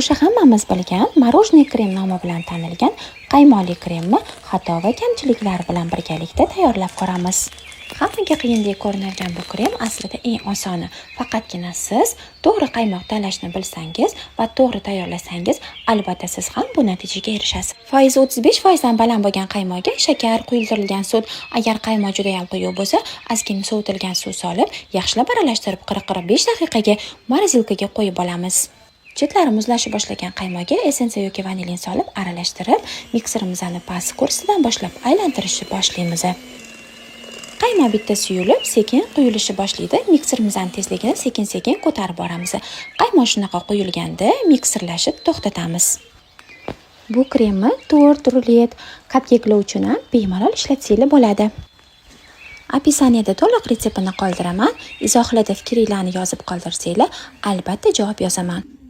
O'sha hammamiz bilgan morojniy krem nomi bilan tanilgan qaymoqli kremni xato va kamchiliklari bilan birgalikda tayyorlab ko'ramiz. Hammaga qiyindek ko'rinadigan bu krem aslida eng osoni. Faqatgina siz to'g'ri qaymoq tanlashni bilsangiz va to'g'ri tayyorlasangiz, albatta siz ham bu natijaga erishasiz. Foizi 35% dan baland bo'lgan qaymoqga shakar, quyultirilgan sut, agar qaymoq juda ham quyuq bo'lsa, ozgina sovitilgan suv solib, yaxshilab aralashtirib 40-45 daqiqaga morozilkaga qo'yib olamiz. Chetlari muzlashib boshlagan qaymoqga essensiya yoki vanilin solib aralashtirib, mikserimizni past kursidan boshlab aylantirishni boshlaymiz. Qaymoq bittasi yuyilib, sekin quyilishi boshlaydi. Mikserimizning tezligini sekin-sekin ko'tarib boramiz. Qaymoq shunaqa quyilganda mikserlashib to'xtatamiz. Bu kremni tort, rulet, kapkeklar uchun ham bemalol ishlatsanglar bo'ladi. Opisaniyada to'liq retseptini qoldiraman. Izohlarda fikringizni yozib qoldirsanglar, albatta javob yozaman.